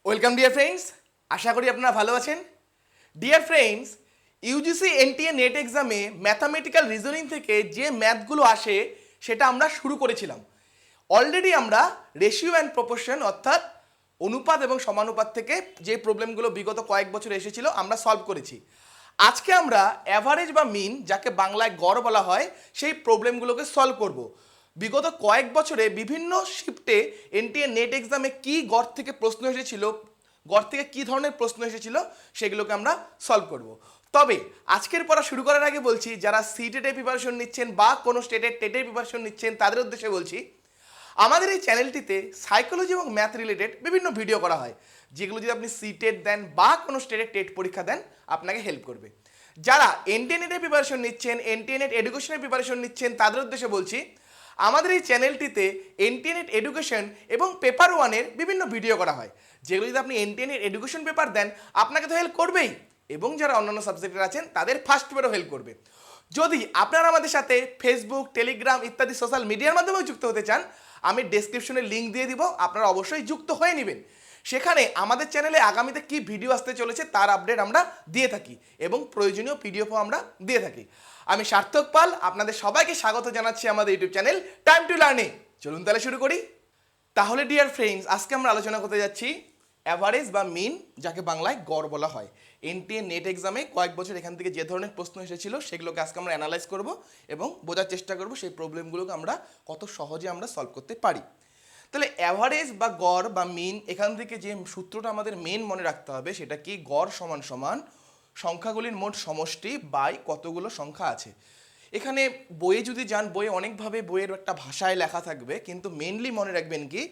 Welcome dear friends, আশা করি আপনারা ভালো আছেন। Dear friends, UGC NTA net এক্সামে ম্যাথামেটিক্যাল রিজনিং থেকে যে ম্যাথগুলো আসে সেটা আমরা শুরু করেছিলাম। অলরেডি আমরা রেশিও অ্যান্ড প্রপোর্শন অর্থাৎ অনুপাত এবং সমানুপাত থেকে যে প্রবলেমগুলো বিগত কয়েক বছর এসেছিল আমরা সলভ করেছি। আজকে আমরা অ্যাভারেজ বা মিন, যাকে বাংলায় গড় বলা হয়, সেই প্রবলেমগুলোকে সলভ করব। বিগত কয়েক বছরে বিভিন্ন শিফটে এনটিএ নেট এক্সামে কি গড় থেকে প্রশ্ন এসেছিল, গড় থেকে কী ধরনের প্রশ্ন এসেছিল সেগুলোকে আমরা সলভ করব। তবে আজকের পড়া শুরু করার আগে বলছি, যারা সিটেটের প্রিপারেশন নিচ্ছেন বা কোনো স্টেটের টেটের প্রিপারেশন নিচ্ছেন তাদের উদ্দেশ্যে বলছি, আমাদের এই চ্যানেলটিতে সাইকোলজি এবং ম্যাথ রিলেটেড বিভিন্ন ভিডিও করা হয়, যেগুলো যদি আপনি সিটেট দেন বা কোনো স্টেটের টেট পরীক্ষা দেন আপনাকে হেল্প করবে। যারা এনটিএ নেটের প্রিপারেশন নিচ্ছেন, এনটিএ নেট এডুকেশনের প্রিপারেশন নিচ্ছেন তাদের উদ্দেশ্যে বলছি, আমাদের এই চ্যানেলটিতে এনটিএ নেট এডুকেশন এবং পেপার ওয়ানের বিভিন্ন ভিডিও করা হয়, যেগুলো যদি আপনি এনটিএ নেট এডুকেশন পেপার দেন আপনাকে তো হেল্প করবেই, এবং যারা অন্যান্য সাবজেক্টের আছেন তাদের ফার্স্ট পেপারও হেল্প করবে। যদি আপনারা আমাদের সাথে ফেসবুক, টেলিগ্রাম ইত্যাদি সোশ্যাল মিডিয়ার মাধ্যমেও যুক্ত হতে চান, আমি ডেসক্রিপশনে লিঙ্ক দিয়ে দিব, আপনারা অবশ্যই যুক্ত হয়ে নেবেন। সেখানে আমাদের চ্যানেলে আগামীতে কি ভিডিও আসতে চলেছে তার আপডেট আমরা দিয়ে থাকি এবং প্রয়োজনীয় পিডিএফও আমরা দিয়ে থাকি। আমি সার্থক পাল আপনাদের সবাইকে স্বাগত জানাচ্ছি আমাদের ইউটিউব চ্যানেল টাইম টু লার্নে। চলুন তাহলে শুরু করি। তাহলে ডিয়ার ফ্রেন্ডস, আজকে আমরা আলোচনা করতে যাচ্ছি অ্যাভারেজ বা মিন, যাকে বাংলায় গড় বলা হয়। এনটিএ নেট এক্সামে কয়েক বছর এখান থেকে যে ধরনের প্রশ্ন এসেছিল সেগুলোকে আজকে আমরা অ্যানালাইজ করব এবং বোঝার চেষ্টা করব সেই প্রবলেমগুলোকে আমরা কত সহজে আমরা সলভ করতে পারি। তাহলে অ্যাভারেজ বা গড় বা মিন, এখান থেকে যে সূত্রটা আমাদের মেন মনে রাখতে হবে সেটা কি, গড় সমান সমান সংখ্যাগুলির মোট সমষ্টি বাই কতগুলো সংখ্যা আছে। এখানে বইয়ে যদি যান, বইয়ে অনেকভাবে বইয়ের একটা ভাষায় লেখা থাকবে, কিন্তু মেনলি মনে রাখবেন কি,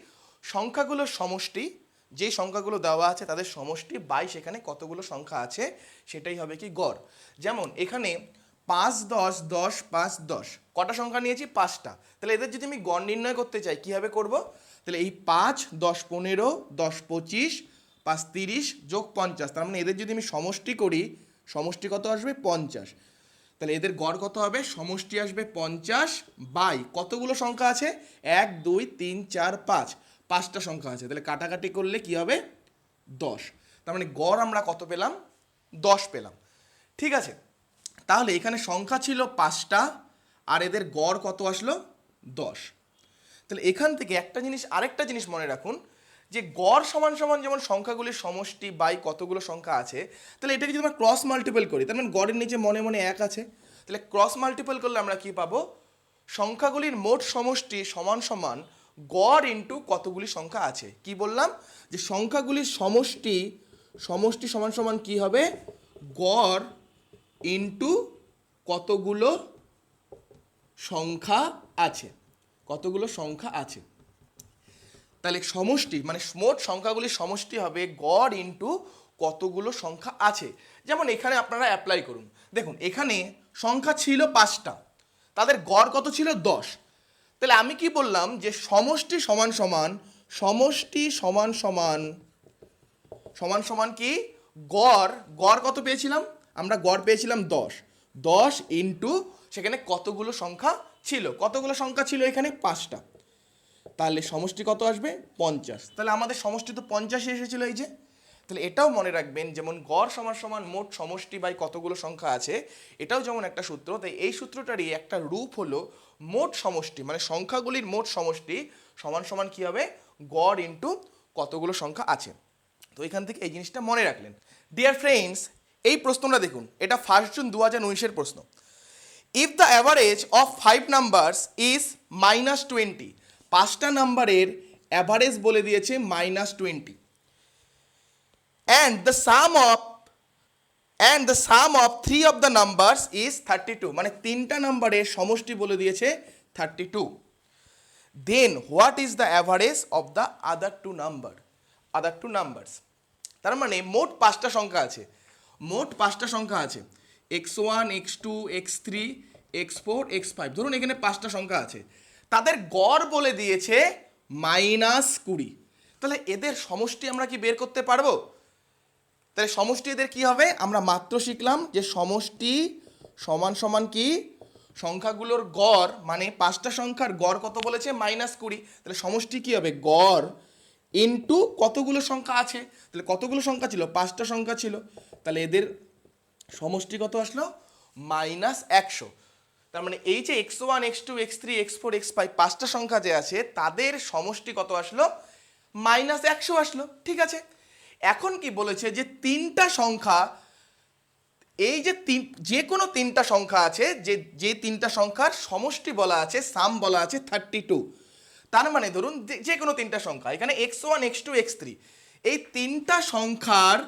সংখ্যাগুলোর সমষ্টি, যে সংখ্যাগুলো দেওয়া আছে তাদের সমষ্টি বাই সেখানে কতগুলো সংখ্যা আছে সেটাই হবে কি গড়। যেমন এখানে 5, 10, 10, 5, 10 কটা সংখ্যা নিয়েছি? 5টা। তাহলে এদের যদি আমি গড় নির্ণয় করতে চাই কীভাবে করব? তাহলে এই 5, 10, 15, 10, 25, 5, 30 যোগ 50, তার মানে এদের যদি আমি সমষ্টি করি, সমষ্টি কত আসবে? 50। তাহলে এদের গড় কত হবে? সমষ্টি আসবে 50 বাই কতগুলো সংখ্যা আছে? 1, 2, 3, 4, 5, 5টা সংখ্যা আছে। তাহলে কাটাকাটি করলে কি হবে? 10। তার মানে গড় আমরা কত পেলাম? 10 পেলাম। ঠিক আছে, তাহলে এখানে সংখ্যা ছিল 5টা আর এদের গড় কত আসলো? 10। তাহলে এখান থেকে আরেকটা জিনিস মনে রাখুন, যে গড় সমান সমান যেমন সংখ্যাগুলির সমষ্টি বাই কতগুলো সংখ্যা আছে, তাহলে এটাকে যদি আমরা ক্রস মাল্টিপল করি, তার মানে গড়ের নিচে মনে মনে 1 আছে, তাহলে ক্রস মাল্টিপল করলে আমরা কি পাবো? সংখ্যাগুলির মোট সমষ্টি সমান সমান গড় ইন্টু কতগুলি সংখ্যা আছে। কি বললাম? যে সংখ্যাগুলির সমষ্টি সমান সমান কি হবে? গড় ইন্টু কতগুলো সংখ্যা আছে, কতগুলো সংখ্যা আছে। তাহলে সমষ্টি মানে মোট সংখ্যাগুলির সমষ্টি হবে গড় ইন্টু কতগুলো সংখ্যা আছে। যেমন এখানে আপনারা অ্যাপ্লাই করুন, দেখুন এখানে সংখ্যা ছিল 5টা, তাদের গড় কত ছিল? 10। তাহলে আমি কি বললাম? যে সমষ্টি সমান সমান কি গড় কত পেয়েছিলাম আমরা? গড় পেয়েছিলাম 10। 10 ইন্টু সেখানে কতগুলো সংখ্যা ছিল? কতগুলো সংখ্যা ছিল এখানে? 5টা। তাহলে সমষ্টি কত আসবে? 50। তাহলে আমাদের সমষ্টি তো 50 এসেছিল এই যে। তাহলে এটাও মনে রাখবেন, যেমন গড় সমান সমান মোট সমষ্টি বাই কতগুলো সংখ্যা আছে, এটাও যেমন একটা সূত্র, তাই এই সূত্রটারই একটা রূপ হলো মোট সমষ্টি মানে সংখ্যাগুলির মোট সমষ্টি সমান সমান কী হবে? গড় ইন্টু কতগুলো সংখ্যা আছে। তো এখান থেকে এই জিনিসটা মনে রাখলেন। ডিয়ার ফ্রেন্ডস, এই প্রশ্নটা দেখুন, এটা 1 জুন 2019-এর প্রশ্ন। If the average of 5 numbers is -20, 5টা নাম্বারের অ্যাভারেজ বলে দিয়েছে -20, and the sum of 3 of the numbers is 32, মানে 3টা নাম্বারের সমষ্টি বলে দিয়েছে 32, then what is the average of the other two numbers? তার মানে মোট 5টা সংখ্যা আছে, x1, x2, x3, x4, x5, ধরুন এখানে 5টা সংখ্যা আছে, তাদের গড় বলে দিয়েছে -20। তাহলে এদের সমষ্টি আমরা কি বের করতে পারবো? তাহলে সমষ্টি এদের কি হবে? আমরা মাত্র শিখলাম যে সমষ্টি সমান সমান কি, সংখ্যাগুলোর গড়, মানে 5টা সংখ্যার গড় কত বলেছে? -20। তাহলে সমষ্টি কি হবে? গড় ইনটু কতগুলো সংখ্যা আছে, তাহলে কতগুলো সংখ্যা ছিল, 5টা সংখ্যা ছিল, তাহলে এদের সমষ্টি কত আসলো, -100। তার মানে এই যে x1 x2 x3 x4 x5 5টা সংখ্যা যে আছে তাদের সমষ্টি কত আসলো, -100 আসলো। ঠিক আছে, এখন কি বলেছে যে তিনটা সংখ্যা, এই যে যে কোনো তিনটা সংখ্যা আছে, যে তিনটা সংখ্যার সমষ্টি বলা আছে, সাম বলা আছে 32। তার মানে ধরুন যে কোনো তিনটা সংখ্যা, এখানে x1 x2 x3, এই তিনটা সংখ্যার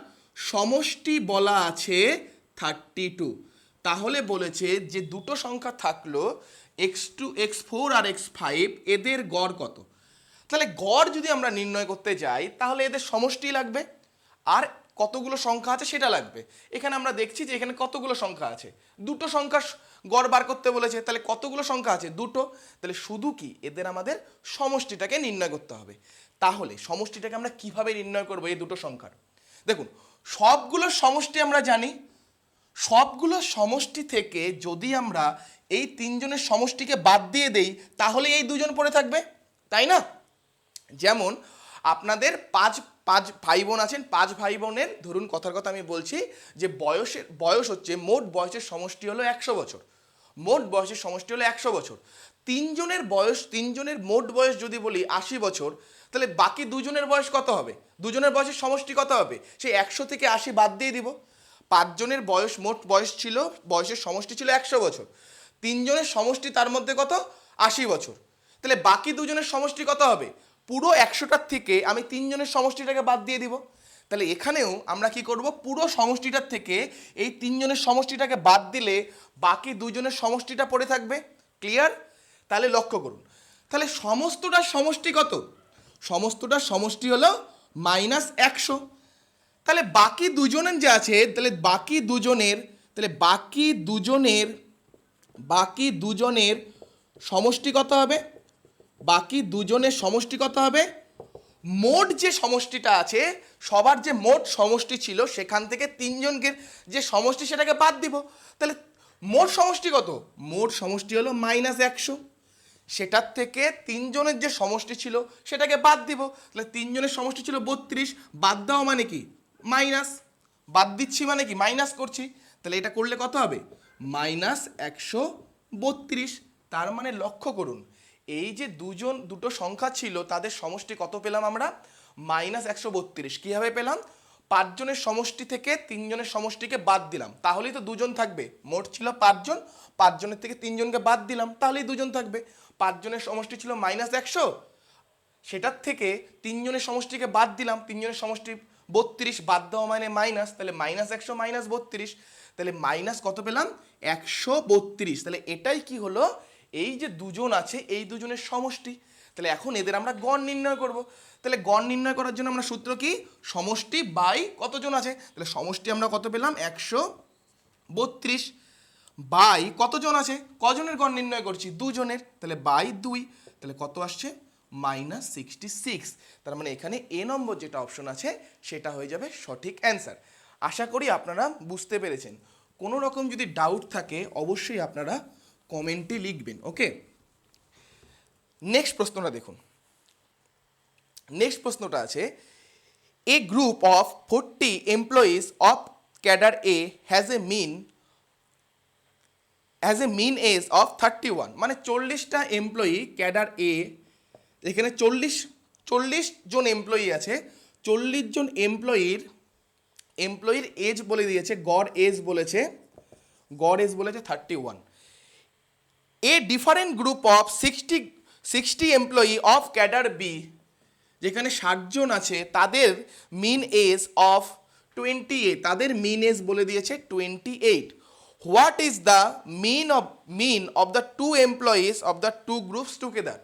সমষ্টি বলা আছে 32। তাহলে বলেছে যে দুটো সংখ্যা থাকলো x2 x4 আর x5, এদের গড় কত। তাহলে গড় যদি আমরা নির্ণয় করতে যাই তাহলে এদের সমষ্টি লাগবে আর কতগুলো সংখ্যা আছে সেটা লাগবে। এখানে আমরা দেখছি যে এখানে কতগুলো সংখ্যা আছে, দুটো সংখ্যার গড় বার করতে বলেছে, তাহলে কতগুলো সংখ্যা আছে, দুটো। তাহলে শুধু কি এদের আমাদের সমষ্টিটাকে নির্ণয় করতে হবে। তাহলে সমষ্টিটাকে আমরা কিভাবে নির্ণয় করবো এই দুটো সংখ্যার, দেখুন সবগুলোর সমষ্টি আমরা জানি, সবগুলো সমষ্টি থেকে যদি আমরা এই তিনজনের সমষ্টিকে বাদ দিয়ে দেই তাহলে এই দুজন পড়ে থাকবে, তাই না। যেমন আপনাদের পাঁচ ভাই বোন আছেন, 5 ভাই বোনের ধরুন কথার কথা আমি বলছি যে বয়স হচ্ছে, মোট বয়সের সমষ্টি হলো 100 বছর, মোট বয়সের সমষ্টি হলো 100 বছর। তিনজনের মোট বয়স যদি বলি 80 বছর, তাহলে বাকি দুজনের বয়স কত হবে, দুজনের বয়সের সমষ্টি কত হবে, সেই 100 থেকে 80 বাদ দিয়ে দিব। 5 জনের বয়স, মোট বয়স ছিল, বয়সের সমষ্টি ছিল 100 বছর, তিনজনের সমষ্টি তার মধ্যে কত, 80 বছর, তাহলে বাকি দুজনের সমষ্টি কত হবে, পুরো 100টার থেকে আমি তিনজনের সমষ্টিটাকে বাদ দিয়ে দিব। তাহলে এখানেও আমরা কি করব, পুরো সমষ্টিটার থেকে এই তিনজনের সমষ্টিটাকে বাদ দিলে বাকি দুজনের সমষ্টিটা পড়ে থাকবে। ক্লিয়ার, তাহলে লক্ষ্য করুন, তাহলে সমস্তটার সমষ্টি কত, সমস্তটার সমষ্টি হলো -100। তাহলে বাকি দুজনের যে আছে, তাহলে বাকি দুজনের সমষ্টি কত হবে, বাকি দুজনের সমষ্টি কত হবে, মোট যে সমষ্টিটা আছে, সবার যে মোট সমষ্টি ছিল সেখান থেকে তিনজনকে যে সমষ্টি সেটাকে বাদ দিব। তাহলে মোট সমষ্টি কত, মোট সমষ্টি হলো -100, সেটার থেকে তিনজনের যে সমষ্টি ছিল সেটাকে বাদ দিব। তাহলে তিনজনের সমষ্টি ছিল 32, বাদ দেওয়া মানে কি মাইনাস, বাদ দিচ্ছি মানে কি মাইনাস করছি, তাহলে এটা করলে কত হবে, -132। তার মানে লক্ষ্য করুন, এই যে দুটো সংখ্যা ছিল তাদের সমষ্টি কত পেলাম আমরা, -132। কীভাবে পেলাম, 5 জনের সমষ্টি থেকে 3 জনের সমষ্টিকে বাদ দিলাম, তাহলেই তো দুজন থাকবে, মোট ছিল 5 জন, 5 জনের থেকে 3 জনকে বাদ দিলাম তাহলেই দুজন থাকবে। 5 জনের সমষ্টি ছিল -100, সেটার থেকে 3 জনের সমষ্টিকে বাদ দিলাম, 3 জনের সমষ্টি 32, বাদ দেওয়া মানে মাইনাস, তাহলে -100 -32, তাহলে মাইনাস কত পেলাম, 132। তাহলে এটাই কি হলো, এই যে দুজন আছে এই দুজনের সমষ্টি। তাহলে এখন এদের আমরা গড় নির্ণয় করব। তাহলে গড় নির্ণয় করার জন্য আমরা সূত্র কি, সমষ্টি বাই কতজন আছে, তাহলে সমষ্টি আমরা কত পেলাম 132 বাই কতজন আছে, কজনের গড় নির্ণয় করছি, দুজনের, তাহলে বাই 2, তাহলে কত আসছে -66। তার মানে এখানে এ নম্বর যেটা অপশন আছে সেটা হয়ে যাবে সঠিক অ্যান্সার। আশা করি আপনারা বুঝতে পেরেছেন। কোনো রকম যদি ডাউট থাকে অবশ্যই আপনারা কমেন্টে লিখবেন। ওকে, নেক্সট প্রশ্নটা দেখুন। নেক্সট প্রশ্নটা আছে, a group of 40 employees of cadre A has a mean age of 31, মানে 40টা এমপ্লয়ি ক্যাডার এ, এখানে 40 জন এমপ্লয়ি আছে, 40 জন এমপ্লয়ির এজ বলে দিয়েছে, গড় এজ বলেছে 31। A different group of 60 employee of cadre B, যেখানে 60 জন আছে তাদের মিন এজ অফ 28, তাদের মিন এজ বলে দিয়েছে 28। What is the mean of the 2 employees of the 2 groups together,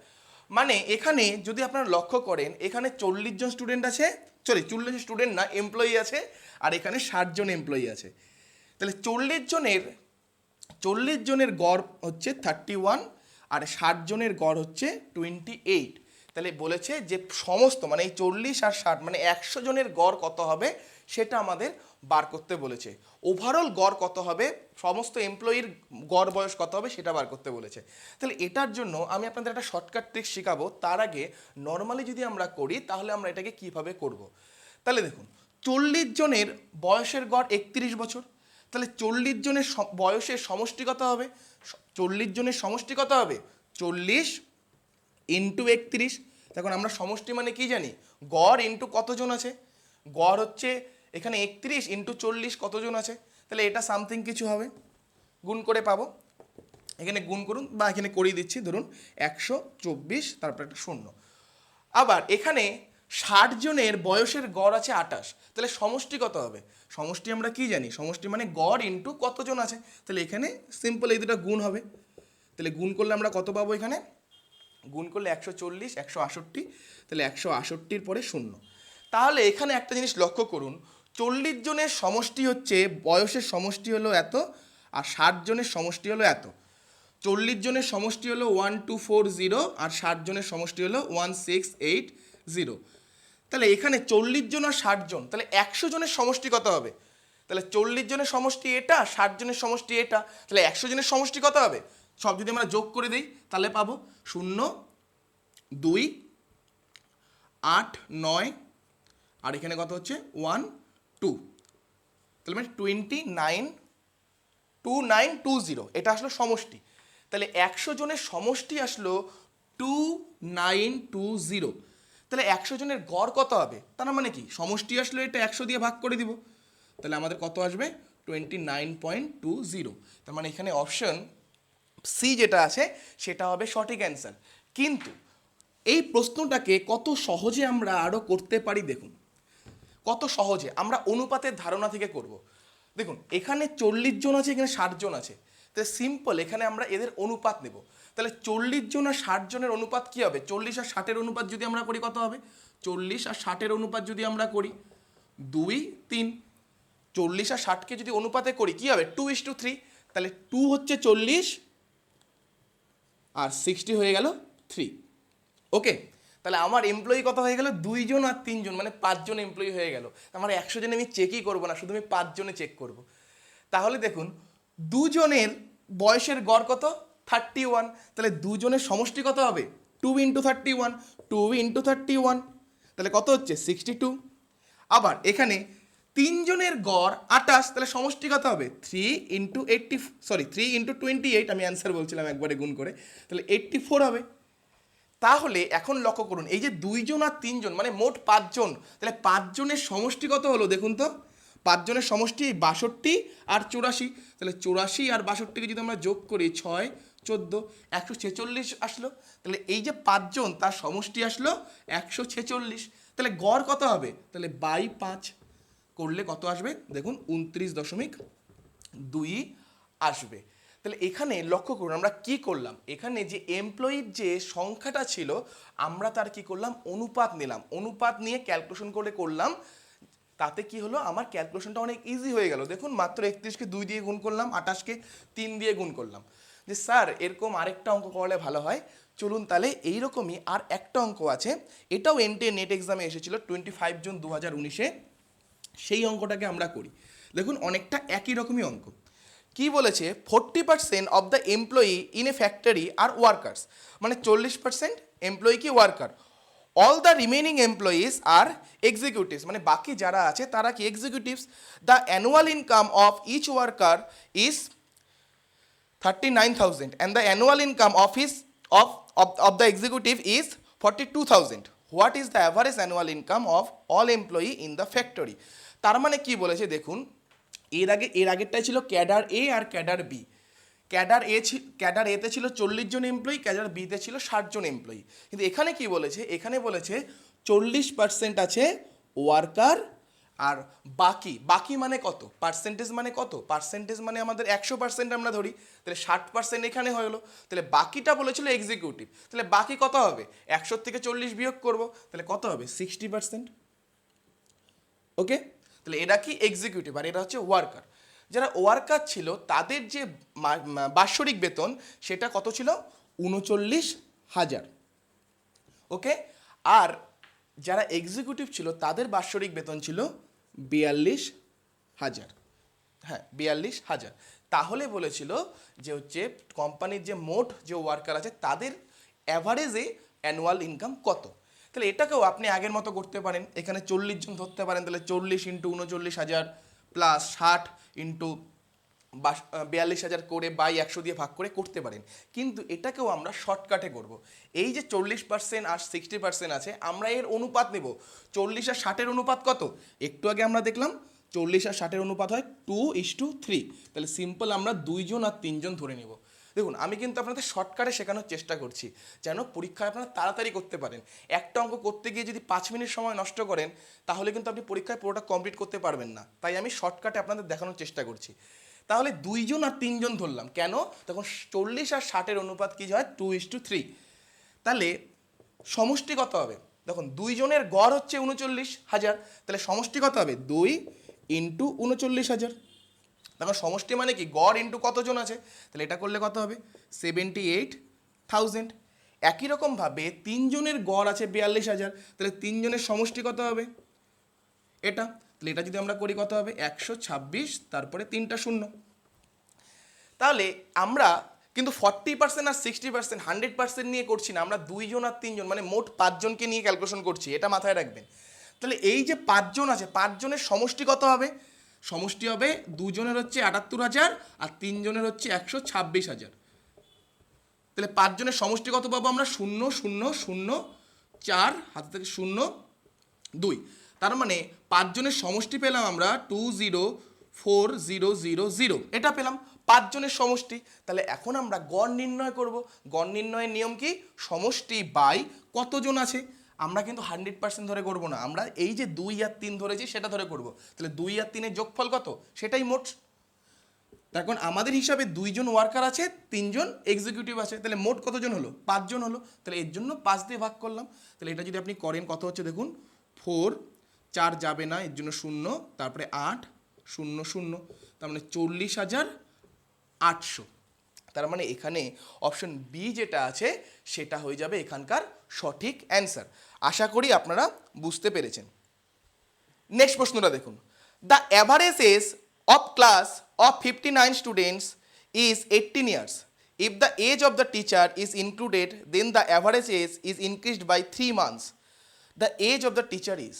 মানে এখানে যদি আপনারা লক্ষ্য করেন এখানে 40 জন স্টুডেন্ট আছে, 40 স্টুডেন্ট না, এমপ্লয়ি আছে, আর এখানে 60 জন এমপ্লয়ি আছে। তাহলে 40 জনের গড় হচ্ছে 31 আর 60 জনের গড় হচ্ছে 28। তাহলে বলেছে যে সমস্ত মানে এই 40 আর 60 মানে 100 জনের গড় কত হবে সেটা আমাদের বার করতে বলেছে। ওভারঅল গড় কত হবে, সমস্ত এমপ্লয়ির গড় বয়স কত হবে সেটা বার করতে বলেছে। তাহলে এটার জন্য আমি আপনাদের একটা শর্টকাট ট্রিক শেখাবো। তার আগে নর্মালি যদি আমরা করি তাহলে আমরা এটাকে কিভাবে করব। তাহলে দেখুন 40 জনের বয়সের গড় 31 বছর, তাহলে 40 জনের বয়সের সমষ্টি কত হবে, 40 জনের সমষ্টি কত হবে 40 ইন্টু 31। দেখুন আমরা সমষ্টি মানে কি জানি, গড় ইন্টু কতজন আছে, গড় হচ্ছে এখানে 31 ইন্টু 40 কতজন আছে, তাহলে এটা সামথিং কিছু হবে, গুণ করে পাবো। এখানে গুণ করুন বা এখানে করিয়ে দিচ্ছি, ধরুন 124 তারপর একটা শূন্য। আবার এখানে 60 জনের বয়সের গড় আছে 28, তাহলে সমষ্টি কত হবে, সমষ্টি আমরা কি জানি, সমষ্টি মানে গড় ইন্টু কতজন আছে, তাহলে এখানে সিম্পল এই দুটো গুণ হবে। তাহলে গুণ করলে আমরা কত পাবো, এখানে গুণ করলে 140 168, তাহলে 168 পরে শূন্য। তাহলে এখানে একটা জিনিস লক্ষ্য করুন, 40 জনের সমষ্টি হচ্ছে বয়সের সমষ্টি হলো এত, আর 60 জনের সমষ্টি হলো এত। 40 জনের সমষ্টি হলো 1240 আর 60 জনের সমষ্টি হলো 1680। তাহলে এখানে 40 জন আর 60 জন, তাহলে 100 জনের সমষ্টি কত হবে, তাহলে 40 জনের সমষ্টি এটা, 60 জনের সমষ্টি এটা, তাহলে 100 জনের সমষ্টি কত হবে, সব যদি আমরা যোগ করে দিই তাহলে পাবো 0 2 8 9 আর এখানে কত হচ্ছে 1 2, তাহলে মানে 2920, এটা আসলো সমষ্টি। তাহলে 100 জনের সমষ্টি আসলো 2920, তাহলে 100 জনের গড় কত হবে, তার মানে কি সমষ্টি আসলো এটা 100 দিয়ে ভাগ করে দিব, তাহলে আমাদের কত আসবে 29.20। তার মানে এখানে অপশন সি যেটা আছে সেটা হবে সঠিক অ্যান্সার। কিন্তু এই প্রশ্নটাকে কত সহজে আমরা আরও করতে পারি, দেখুন কত সহজে আমরা অনুপাতের ধারণা থেকে করব। দেখুন এখানে 40 জন আছে, এখানে 60 জন আছে, তাহলে সিম্পল এখানে আমরা এদের অনুপাত নেব। তাহলে 40 জন আর 60 জনের অনুপাত কি হবে, 40 আর 60-এর অনুপাত যদি আমরা করি কত হবে, 40 আর 60-এর অনুপাত যদি আমরা করি 2 3, 40 আর 60কে যদি অনুপাতে করি কি হবে 2:3, তাহলে 2 হচ্ছে 40 আর 60 হয়ে গেল 3। ওকে, তাহলে আমার এমপ্লয়ি কত হয়ে গেল 2 জন আর 3 জন, মানে 5 জন এমপ্লয়ি হয়ে গেল। আমার 100 জনে আমি চেকই করবো না, শুধু আমি 5 জনে চেক করব। তাহলে দেখুন 2 জনের বয়সের গড় কত 31, তাহলে 2 জনের সমষ্টি কত হবে 2 ইন্টু 31, 2 ইন্টু 31, তাহলে কত হচ্ছে 62। আবার এখানে 3 জনের গড় 28, তাহলে সমষ্টি কত হবে 3 ইন্টু 3 ইন্টু 28, আমি অ্যান্সার বলছিলাম একবারে গুণ করে, তাহলে 84 হবে। তাহলে এখন লক্ষ্য করুন এই যে 2 জন আর 3 জন মানে মোট 5 জন, তাহলে 5 জনের সমষ্টি কত হলো দেখুন তো, 5 জনের সমষ্টি 62 আর 84, তাহলে 84 আর 62কে যদি আমরা যোগ করি 6 14 146 আসলো। তাহলে এই যে 5 জন তার সমষ্টি আসলো 146, তাহলে গড় কত হবে, তাহলে বাই 5 করলে কত আসবে দেখুন 29.2 আসবে। তাহলে এখানে লক্ষ্য করুন আমরা কি করলাম, এখানে যে এমপ্লয়ির যে সংখ্যাটা ছিল আমরা তার কি করলাম অনুপাত নিলাম, অনুপাত নিয়ে ক্যালকুলেশন করে করলাম, তাতে কি হলো আমার ক্যালকুলেশনটা অনেক ইজি হয়ে গেল। দেখুন মাত্র 31কে 2 দিয়ে গুণ করলাম, 28কে 3 দিয়ে গুণ করলাম। যে স্যার এরকম আরেকটা অঙ্ক করলে ভালো হয়, চলুন তাহলে এইরকমই আর একটা অঙ্ক আছে, এটাও এনটিএ নেট এক্সামে এসেছিল 25 জুন 2019-এ, সেই অঙ্কটাকে আমরা করি। দেখুন অনেকটা একই রকমই অঙ্ক। কি বলেছে 40% of the employee in a factory are workers, মানে 40% এমপ্লয়ি কি worker, all the remaining employees are executives, মানে বাকি যারা আছে তারা কি executives. The annual income of each worker is 39,000 and the annual income of the executive is 42,000. What is the average annual income of all employee in the factory? তার মানে কি বলেছে দেখুন, এর আগেরটাই ছিল ক্যাডার এ আর ক্যাডার বি। ক্যাডার এতে ছিল 40 জন employee, cadre বিতে ছিল 60 জন এমপ্লয়ি। কিন্তু এখানে কি বলেছে, এখানে বলেছে 40% আছে ওয়ার্কার আর বাকি মানে কত, পার্সেন্টেজ মানে কত, পার্সেন্টেজ মানে আমাদের 100% আমরা ধরি, তাহলে 60% এখানে হলো, তাহলে বাকিটা বলেছিল এক্সিকিউটিভ, তাহলে বাকি কত হবে 100 থেকে 40 বিয়োগ করব, তাহলে কত হবে 60%। ওকে, তাহলে এরা কি এক্সিকিউটিভ আর এরা হচ্ছে ওয়ার্কার। যারা ওয়ার্কার ছিল তাদের যে বাৎসরিক বেতন সেটা কত ছিল 39,000, ওকে। আর যারা এক্সিকিউটিভ ছিল তাদের বাৎসরিক বেতন ছিল 42,000। হ্যাঁ, 42,000। তাহলে বলেছিল যে হচ্ছে কোম্পানির যে মোট যে ওয়ার্কার আছে তাদের অ্যাভারেজে অ্যানুয়াল ইনকাম কত। তাহলে এটাকেও আপনি আগের মতো করতে পারেন, এখানে 40 জন ধরতে পারেন, তাহলে 40 ইন্টু 39,000 প্লাস 60 ইন্টু 42,000 করে বাই 100 দিয়ে ভাগ করে করতে পারেন। কিন্তু এটাকেও আমরা শর্টকাটে করব। এই যে 40% আর 60% আছে, আমরা এর অনুপাত নেব। 40 আর 60-এর অনুপাত কত? একটু আগে আমরা দেখলাম 40 আর 60-এর অনুপাত হয় 2:3। তাহলে সিম্পল আমরা 2 জন আর 3 জন ধরে নেব। দেখুন, আমি কিন্তু আপনাদের শর্টকাটে শেখানোর চেষ্টা করছি যেন পরীক্ষায় আপনারা তাড়াতাড়ি করতে পারেন। একটা অঙ্ক করতে গিয়ে যদি 5 মিনিট সময় নষ্ট করেন তাহলে কিন্তু আপনি পরীক্ষায় পুরোটা কমপ্লিট করতে পারবেন না। তাই আমি শর্টকাটে আপনাদের দেখানোর চেষ্টা করছি। তাহলে 2 জন আর 3 জন ধরলাম কেন? তখন 40 আর 60-এর অনুপাত কি হয়? 2:3। তাহলে সমষ্টি কত হবে? দেখুন, 2 জনের গড় হচ্ছে 39,000, তাহলে সমষ্টি কত হবে? 2 ইন্টু 39,000। দেখো, সমষ্টি মানে কি? গড় ইন্টু কতজন আছে, তাহলে এটা করলে কত হবে? 78,000। একই রকমভাবে 3 জনের গড় আছে 42,000, তাহলে 3 জনের সমষ্টি কত হবে? এটা। তাহলে এটা যদি আমরা করি কত হবে? 126, তারপরে 3টা শূন্য। তাহলে আমরা কিন্তু 40% আর 60% 100% নিয়ে করছি না, আমরা 2 জন আর 3 জন মানে মোট 5 জনকে নিয়ে ক্যালকুলেশন করছি, এটা মাথায় রাখবেন। তাহলে এই যে 5 জন আছে, 5 জনের সমষ্টি কত হবে? সমষ্টি হবে 2 জনের হচ্ছে 78,000 আর 3 জনের হচ্ছে 126,000। তাহলে 5 জনের সমষ্টি কত পাবো আমরা? 0 0 0 4, হাতে থেকে 0 2। তার মানে 5 জনের সমষ্টি পেলাম আমরা 204000, এটা পেলাম 5 জনের সমষ্টি। তাহলে এখন আমরা গড় নির্ণয় করব। গড় নির্ণয়ের নিয়ম কি? সমষ্টি বাই কতজন আছে। আমরা কিন্তু 100% ধরে করব না, আমরা এই যে 2 আর 3 ধরেছি সেটা ধরে করব। তাহলে 2 আর 3-এর যোগফল কত? সেটাই মোট। এখন আমাদের হিসাবে 2 জন ওয়ার্কার আছে, 3 জন এক্সিকিউটিভ আছে, তাহলে মোট কতজন হলো? 5 জন হলো। তাহলে এর জন্য 5 দিয়ে ভাগ করলাম। তাহলে এটা যদি আপনি করেন কত হচ্ছে দেখুন, 4 4 যাবে না, এর জন্য 0, তারপরে 8 0 0, তার মানে 40,800। তার মানে এখানে অপশন বি যেটা আছে সেটা হয়ে যাবে এখানকার সঠিক অ্যান্সার। আশা করি আপনারা বুঝতে পেরেছেন। নেক্সট প্রশ্নটা দেখুন, the average age of class of 59 students is 18 years. If the age of the teacher is included, then the average age is increased by 3 months. The age of the teacher is,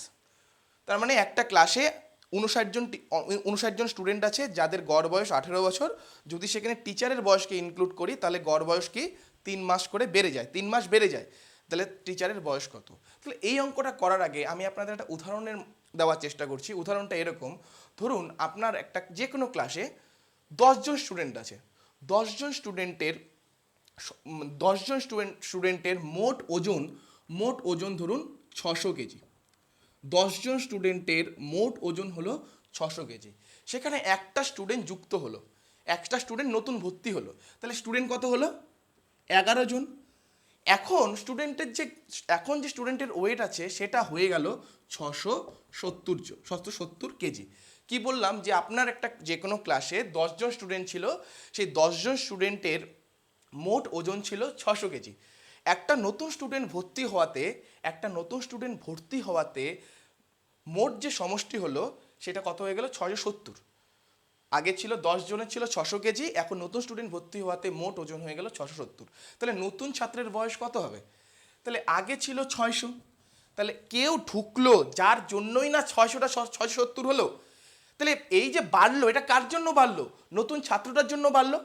তার মানে একটা ক্লাসে 59 জন student আছে যাদের গড় বয়স 18 বছর। যদি সেখানে টিচারের বয়সকে ইনক্লুড করি তাহলে গড় বয়স কি 3 মাস করে বেড়ে যায়, 3 মাস বেড়ে যায়। তাহলে টিচারের বয়স কত? তাহলে এই অঙ্কটা করার আগে আমি আপনাদের একটা উদাহরণের দেওয়ার চেষ্টা করছি। উদাহরণটা এরকম, ধরুন আপনার একটা যে কোনো ক্লাসে 10 জন স্টুডেন্ট আছে। 10 জন স্টুডেন্টের মোট ওজন ধরুন 600 কেজি। 10 জন স্টুডেন্টের মোট ওজন হলো 600 কেজি। সেখানে একটা স্টুডেন্ট যুক্ত হলো, একটা স্টুডেন্ট নতুন ভর্তি হলো, তাহলে স্টুডেন্ট কত হলো? 11 জন। এখন যে স্টুডেন্টের ওয়েট আছে সেটা হয়ে গেল 670 কেজি। কি বললাম? যে আপনার একটা যে কোনো ক্লাসে 10 জন স্টুডেন্ট ছিল, সেই 10 জন স্টুডেন্টের মোট ওজন ছিল 600 কেজি। একটা নতুন স্টুডেন্ট ভর্তি হওয়াতে মোট যে সমষ্টি হলো সেটা কত হয়ে গেল? 670। আগে ছিল 10 জনের ছিল 600 কেজি, এখন নতুন স্টুডেন্ট ভর্তি হওয়াতে মোট ওজন হয়ে গেল 670। তাহলে নতুন ছাত্রের বয়স কত হবে? তাহলে আগে ছিল 600, তাহলে কেউ ঢুকলো যার জন্যই না 600টা 670 হলো। তাহলে এই যে বাড়লো, এটা কার জন্য বাড়লো? নতুন ছাত্রটার জন্য বাড়লো।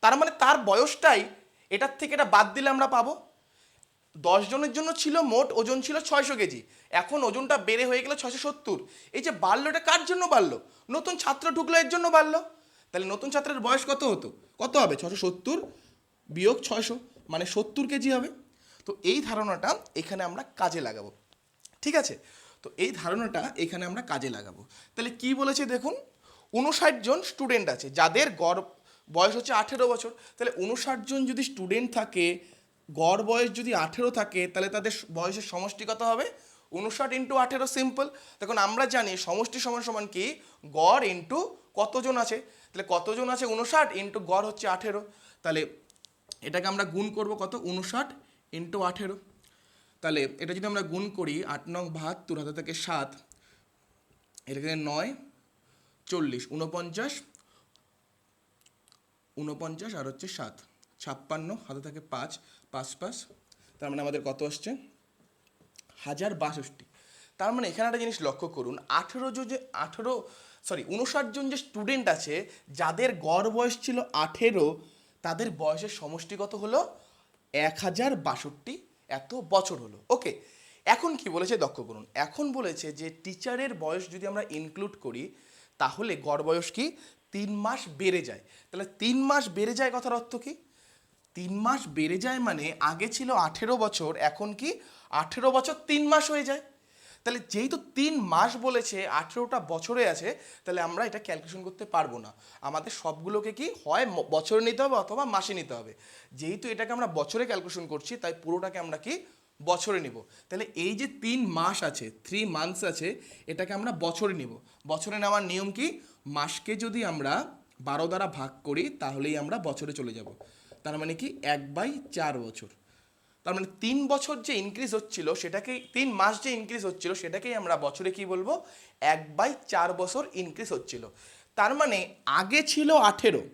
তার মানে তার বয়সটাই এটার থেকে এটা বাদ দিলে আমরা পাবো 10 জনের জন্য ছিল মোট ওজন ছিল 600 কেজি, এখন ওজনটা বেড়ে হয়ে গেল 670। এই যে বাড়লো, এটা কার জন্য বাড়লো? নতুন ছাত্র ঢুকলো এর জন্য বাড়লো। তাহলে নতুন ছাত্রের বয়স কত হবে? 670 বিয়োগ 600 মানে 70 কেজি হবে। তো এই ধারণাটা এখানে আমরা কাজে লাগাবো, ঠিক আছে? তো এই ধারণাটা এখানে আমরা কাজে লাগাবো। তাহলে কি বলেছে দেখুন, 59 জন স্টুডেন্ট আছে যাদের গড় বয়স হচ্ছে 18 বছর। তাহলে 59 জন যদি স্টুডেন্ট থাকে, গড় বয়স যদি 18 থাকে, তাহলে তাদের বয়সের সমষ্টি কত হবে? 59 ইন্টু 18, সিম্পল। দেখুন আমরা জানি সমষ্টি সমান সমান কি? গড় ইন্টু কতজন আছে। তাহলে কতজন আছে 59 ইন্টু গড় হচ্ছে 18। তাহলে এটাকে আমরা গুণ করব কত? 59 ইন্টু 18। তাহলে এটা যদি আমরা গুণ করি 8×9 = 72, হাতে থেকে 7, এখানে 9, 40, 49, 49 আর হচ্ছে 7, 56, হাতে থাকে 5, 5 5, তার মানে আমাদের কত আসছে 1062। তার মানে এখানে একটা জিনিস লক্ষ্য করুন, 59 জন যে স্টুডেন্ট আছে যাদের গড় বয়স ছিল 18, তাদের বয়সের সমষ্টি কত হলো 1062 এত বছর হলো। ওকে, এখন কি বলেছে লক্ষ্য করুন, এখন বলেছে যে টিচারের বয়স যদি আমরা ইনক্লুড করি তাহলে গড় বয়স কি 3 মাস বেড়ে যায়। তাহলে 3 মাস বেড়ে যায় কথার অর্থ কি, 3 মাস বেড়ে যায় মানে আগে ছিল 18 বছর, এখন কি 18 বছর 3 মাস হয়ে যায়। তাহলে যেহেতু 3 মাস বলেছে 18টা বছরে আছে, তাহলে আমরা এটা ক্যালকুলেশন করতে পারবো না, আমাদের সবগুলোকে কি হয় বছরে নিতে হবে অথবা মাসে নিতে হবে। যেহেতু এটাকে আমরা বছরে ক্যালকুলেশন করছি তাই পুরোটাকে আমরা কি বছরে নিব। তাহলে এই যে 3 মাস আছে, 3 মান্থস আছে, এটাকে আমরা বছরে নিব। বছরে নেওয়ার নিয়ম কি, মাসকে যদি আমরা 12 দ্বারা ভাগ করি তাহলেই আমরা বছরে চলে যাব। তার মানে কি 1/4 বছর। তার মানে 3 বছর যে ইনক্রিজ হচ্ছিল সেটাকেই, 3 মাস যে ইনক্রিজ হচ্ছিল সেটাকেই আমরা বছরে কি বলবো 1/4 বছর ইনক্রিজ হচ্ছিল। তার মানে আগে ছিল 18,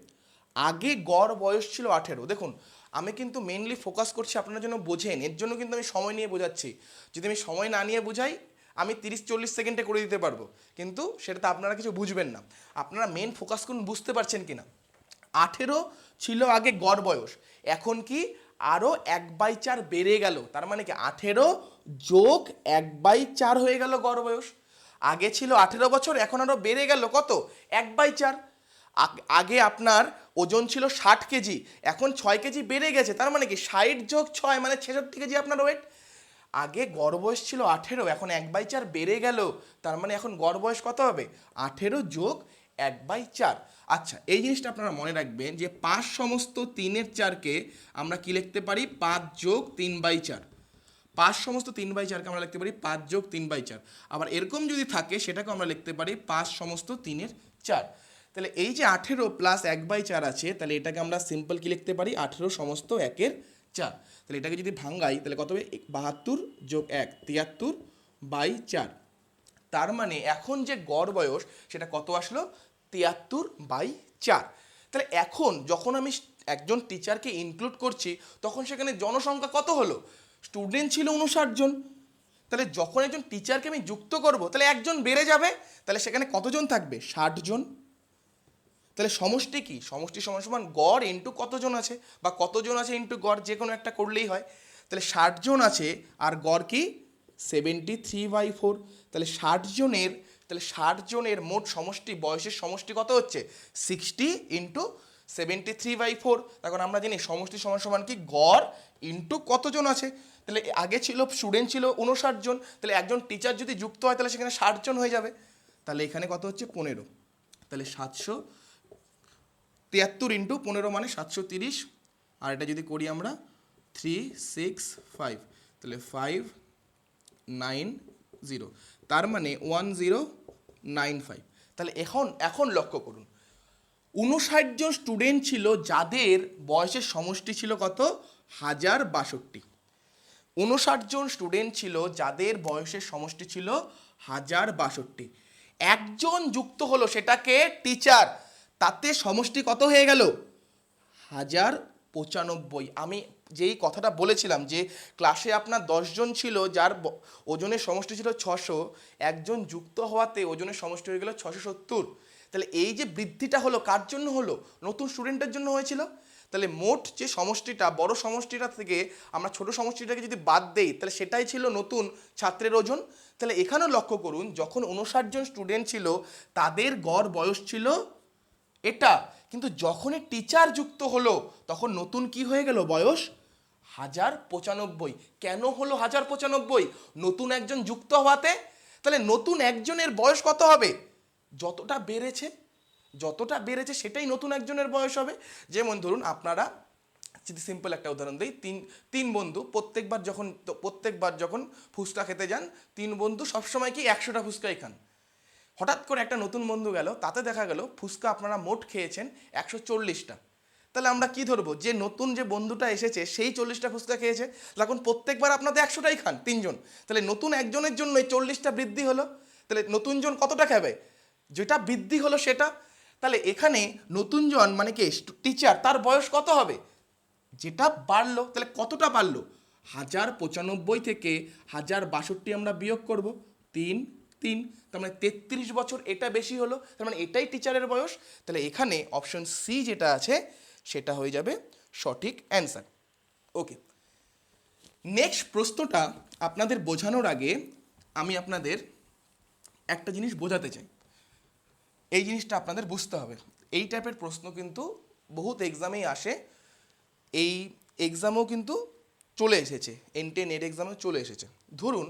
আগে গড় বয়স ছিল 18। দেখুন আমি কিন্তু মেনলি ফোকাস করছি আপনার জন্য বোঝেন, এর জন্য কিন্তু আমি সময় নিয়ে বোঝাচ্ছি। যদি আমি সময় না নিয়ে বোঝাই আমি 30-40 সেকেন্ডে করে দিতে পারবো, কিন্তু সেটাতে আপনারা কিছু বুঝবেন না। আপনারা মেন ফোকাস করুন, বুঝতে পারছেন কিনা। 18 ছিল আগে গড় বয়স, এখন কি আরও 1/4 বেড়ে গেল। তার মানে কি 18 যোগ 1/4 হয়ে গেল গড় বয়স। আগে ছিল 18 বছর, এখন আরও বেড়ে গেল কত 1/4। আগে আপনার ওজন ছিল 60 কেজি, এখন 6 কেজি বেড়ে গেছে। তার মানে কি 60 যোগ 6 মানে 66 কেজি আপনার ওয়েট। আগে গড় বয়স ছিল 18, এখন 1/4 বেড়ে গেল, তার মানে এখন গড় বয়স কত হবে 18 যোগ 1/4। আচ্ছা, এই জিনিসটা আপনারা মনে রাখবেন যে 5 সমস্ত 3-এর 4কে আমরা কি লিখতে পারি 5 যোগ 3/4। 5 সমস্ত 3/4কে আমরা লিখতে পারি 5 যোগ 3/4। আবার এরকম যদি থাকে সেটাকে আমরা লিখতে পারি 5 সমস্ত 3-এর 4। তাহলে এই যে 18 প্লাস 1/4 আছে, তাহলে এটাকে আমরা সিম্পল কি লিখতে পারি 18 সমস্ত 1-এর 4। তাহলে এটাকে যদি ভাঙাই তাহলে কত হবে 72 যোগ 1 73/4। তার মানে এখন যে গড় বয়স সেটা কত আসলো 73/4। তাহলে এখন যখন আমি একজন টিচারকে ইনক্লুড করছি তখন সেখানে জনসংখ্যা কত হলো, স্টুডেন্ট ছিল 59 জন। তাহলে যখন একজন টিচারকে আমি যুক্ত করব তাহলে একজন বেড়ে যাবে, তাহলে সেখানে কতজন থাকবে 60 জন। তাহলে সমষ্টি কি, সমষ্টি সমান সমান গড় ইন্টু কতজন আছে, বা কতজন আছে ইন্টু গড়, যে কোনো একটা করলেই হয়। তাহলে 60 জন আছে আর গড় কি 73/4। তাহলে 60 জনের মোট সমষ্টি, বয়সের সমষ্টি কত হচ্ছে 60 ইন্টু 73/4। তখন আমরা জানি সমষ্টি সমান সমান কি গড় ইন্টু কতজন আছে। তাহলে আগে ছিল স্টুডেন্ট ছিল 59 জন, তাহলে একজন টিচার যদি যুক্ত হয় তাহলে সেখানে 60 জন হয়ে যাবে। তাহলে এখানে কত হচ্ছে 15। তাহলে 773 ইন্টু 15 মানে 730। আর এটা যদি করি আমরা 365, তাহলে 590, তার মানে 1095। তাহলে এখন লক্ষ্য করুন 59 জন স্টুডেন্ট ছিল যাদের বয়সের সমষ্টি ছিল কত 1062। 59 জন স্টুডেন্ট ছিল যাদের বয়সের সমষ্টি ছিল 1062। একজন যুক্ত হলো সেটাকে টিচার, তাতে সমষ্টি কত হয়ে গেল 1095। আমি যেই কথাটা বলেছিলাম যে ক্লাসে আপনার 10 জন ছিল যার ওজনের সমষ্টি ছিল 600, একজন যুক্ত হওয়াতে ওজনের সমষ্টি হয়ে গেল 670। তাহলে এই যে বৃদ্ধিটা হলো কার জন্য হলো, নতুন স্টুডেন্টের জন্য হয়েছিল। তাহলে মোট যে সমষ্টিটা, বড় সমষ্টিটা থেকে আমরা ছোট সমষ্টিটাকে যদি বাদ দেই তাহলে সেটাই ছিল নতুন ছাত্রের ওজন। তাহলে এখানেও লক্ষ্য করুন যখন 59 জন স্টুডেন্ট ছিল তাদের গড় বয়স ছিল এটা, কিন্তু যখনই টিচার যুক্ত হলো তখন নতুন কি হয়ে গেল বয়স 1095। কেন হলো 1095, নতুন একজন যুক্ত হওয়াতে। তাহলে নতুন একজনের বয়স কত হবে, যতটা বেড়েছে সেটাই নতুন একজনের বয়স হবে। যেমন ধরুন আপনারা যদি সিম্পল একটা উদাহরণ দিই, তিন বন্ধু প্রত্যেকবার যখন ফুচকা খেতে যান, 3 বন্ধু সবসময় কি 100টা ফুচকাই খান। হঠাৎ করে একটা নতুন বন্ধু গেল, তাতে দেখা গেল ফুচকা আপনারা মোট খেয়েছেন 140টা। তাহলে আমরা কি ধরবো, যে নতুন যে বন্ধুটা এসেছে সেই 40টা ফুচকা খেয়েছে, এখন প্রত্যেকবার আপনাদের 100টাই খান 3 জন, তাহলে নতুন একজনের জন্য 40টা বৃদ্ধি হলো, তাহলে নতুন জন কতটা খাবে, যেটা বৃদ্ধি হলো সেটা। তাহলে এখানে নতুন জন মানে কি টিচার, তার বয়স কত হবে, যেটা বাড়লো, তাহলে কতটা বাড়লো, 1095 থেকে 1062 আমরা বিয়োগ করব, 3 3, তার মানে 33 বছর, এটা বেশি হলো, তার মানে এটাই টিচারের বয়স। তাহলে এখানে অপশন সি যেটা আছে সেটা হয়ে যাবে সঠিক অ্যান্সার। ওকে, নেক্সট প্রশ্নটা আপনাদের বোঝানোর আগে আমি আপনাদের একটা জিনিস বোঝাতে চাই, এই জিনিসটা আপনাদের বুঝতে হবে। এই টাইপের প্রশ্ন কিন্তু বহুত এক্সামেই আসে, এই এক্সামও কিন্তু চলে এসেছে, NTA নেট এক্সামেও চলে এসেছে। ধরুন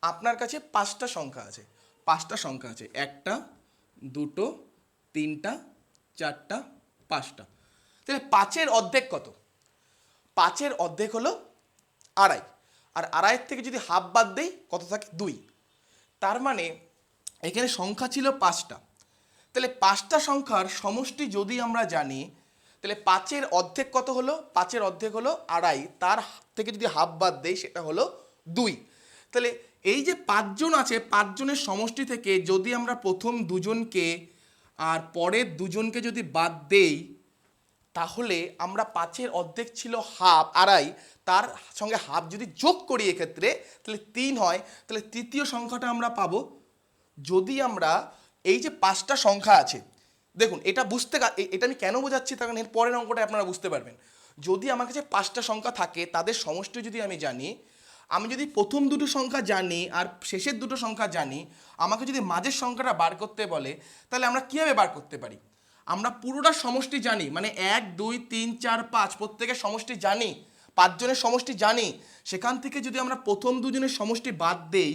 আপনার কাছে 5টা সংখ্যা আছে, 5টা সংখ্যা আছে, 1টা 2টো 3টা 4টা 5টা, তাহলে 5-এর অর্ধেক কত, 5-এর অর্ধেক হলো আড়াই, আর আড়াইয়ের থেকে যদি হাফ বাদ দেই কত থাকে, 2। তার মানে এখানে সংখ্যা ছিল 5টা, তাহলে 5টা সংখ্যার সমষ্টি যদি আমরা জানি, তাহলে 5-এর অর্ধেক কত হলো, 5-এর অর্ধেক হলো আড়াই, তার থেকে যদি হাফ বাদ দেই সেটা হলো 2। তাহলে এই যে 5 জন আছে, 5 জনের সমষ্টি থেকে যদি আমরা প্রথম দুজনকে আর পরের দুজনকে যদি বাদ দেই, তাহলে আমরা 5-এর অর্ধেক ছিল হাফ আড়াই, তার সঙ্গে হাফ যদি যোগ করি এক্ষেত্রে তাহলে 3 হয়, তাহলে তৃতীয় সংখ্যাটা আমরা পাবো। যদি আমরা এই যে 5টা সংখ্যা আছে, দেখুন এটা এটা আমি কেন বোঝাচ্ছি, তার কারণ এর পরের অঙ্কটা আপনারা বুঝতে পারবেন। যদি আমার কাছে 5টা সংখ্যা থাকে, তাদের সমষ্টি যদি আমি জানি, আমি যদি প্রথম দুটো সংখ্যা জানি আর শেষের দুটো সংখ্যা জানি, আমাকে যদি মাঝের সংখ্যাটা বার করতে বলে, তাহলে আমরা কীভাবে বার করতে পারি, আমরা পুরোটা সমষ্টি জানি, মানে 1 2 3 4 5 প্রত্যেকের সমষ্টি জানি, 5 জনের সমষ্টি জানি, সেখান থেকে যদি আমরা প্রথম দুজনের সমষ্টি বাদ দেই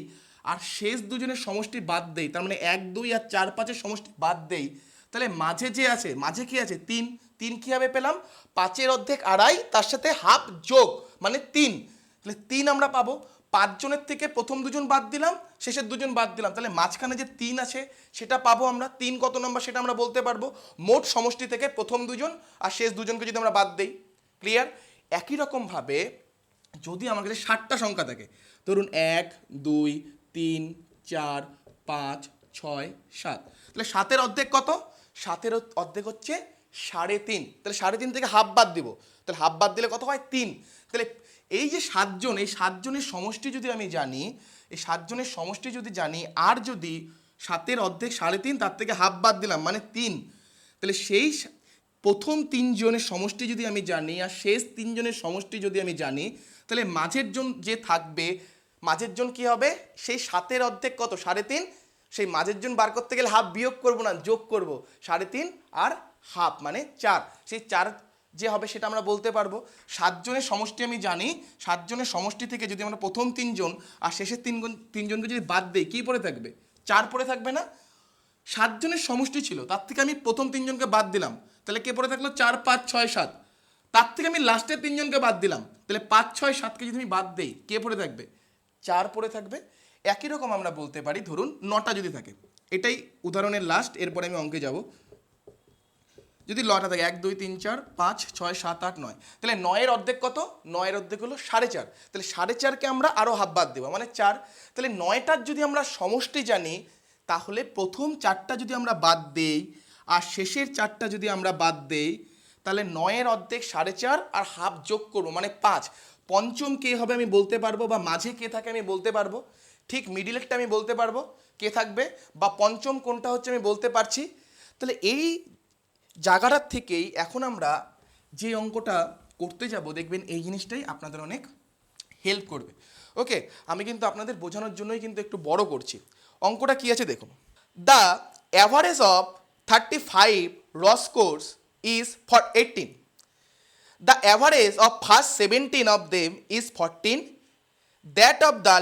আর শেষ দুজনের সমষ্টি বাদ দেই, তার মানে 1 2 আর 4 5-এর সমষ্টি বাদ দেই, তাহলে মাঝে যে আছে, মাঝে কি আছে, 3 3 কীভাবে পেলাম, 5-এর অর্ধেক আড়াই তার সাথে হাফ যোগ মানে 3, তাহলে 3 আমরা পাবো। 5 জনের থেকে প্রথম দুজন বাদ দিলাম, শেষের দুজন বাদ দিলাম, তাহলে মাঝখানে যে 3 আছে সেটা পাবো আমরা। 3 কত নম্বর সেটা আমরা বলতে পারবো, মোট সমষ্টি থেকে প্রথম দুজন আর শেষ দুজনকে যদি আমরা বাদ দেই। ক্লিয়ার? একই রকমভাবে যদি আমার কাছে 60টা সংখ্যা থাকে, ধরুন 1 2 3 4 5 6 7, তাহলে 7-এর অর্ধেক কত, 7-এর অর্ধেক হচ্ছে 3.5, তাহলে 3.5 থেকে হাফ বাদ দিব, তাহলে হাফ বাদ দিলে কত হয়, 3। তাহলে এই যে 7 জন, এই 7 জনের সমষ্টি যদি আমি জানি, এই 7 জনের সমষ্টি যদি জানি, আর যদি 7-এর অর্ধেক 3.5 তার থেকে হাফ বাদ দিলাম মানে 3, তাহলে সেই প্রথম 3 জনের সমষ্টি যদি আমি জানি আর শেষ 3 জনের সমষ্টি যদি আমি জানি, তাহলে মাঝের জন যে থাকবে, মাঝের জন কি হবে, সেই 7-এর অর্ধেক কত, 3.5, সেই মাঝের জন বার করতে গেলে হাফ বিয়োগ করব না, যোগ করব, 3.5 আর হাফ মানে 4, সেই 4 যে হবে সেটা আমরা বলতে পারবো। 7 জনের সমষ্টি আমি জানি, 7 জনের সমষ্টি থেকে যদি আমরা প্রথম 3 জন আর শেষের 3 জনকে যদি বাদ দেই, কী পড়ে থাকবে, 4 পড়ে থাকবে না। 7 জনের সমষ্টি ছিল, তার থেকে আমি প্রথম 3 জনকে বাদ দিলাম, তাহলে কে পড়ে থাকলো, 4 5 6 7, তার থেকে আমি লাস্টের 3 জনকে বাদ দিলাম, তাহলে 5 6 7কে যদি আমি বাদ দেই, কে পড়ে থাকবে, 4 পড়ে থাকবে। একই রকম আমরা বলতে পারি, ধরুন 9টা যদি থাকে, এটাই উদাহরণের লাস্ট, এরপরে আমি অঙ্কে যাব। যদি 9টা থাকে 1 2 3 4 5 6 7 8 9, তাহলে 9-এর অর্ধেক কত, 9-এর অর্ধেক হলো 4.5, তাহলে 4.5কে আমরা আরও হাফ বাদ দেবো মানে 4, তাহলে 9টার যদি আমরা সমষ্টি জানি, তাহলে প্রথম 4টা যদি আমরা বাদ দেই আর শেষের 4টা যদি আমরা বাদ দেই, তাহলে 9-এর অর্ধেক 4.5 আর হাফ যোগ করবো মানে 5। পঞ্চম কে হবে আমি বলতে পারবো, বা মাঝে কে থাকে আমি বলতে পারবো, ঠিক মিডিলেরটা আমি বলতে পারবো কে থাকবে, বা পঞ্চম কোনটা হচ্ছে আমি বলতে পারছি। তাহলে এই জায়গাটার থেকেই এখন আমরা যে অঙ্কটা করতে যাব, দেখবেন এই জিনিসটাই আপনাদের অনেক হেল্প করবে। ওকে, আমি কিন্তু আপনাদের বোঝানোর জন্যই কিন্তু একটু বড় করছি। অঙ্কটা কি আছে দেখুন, দ্য অ্যাভারেজ অফ 35 র scores is 18, the average of first 17 of them is 14, that of the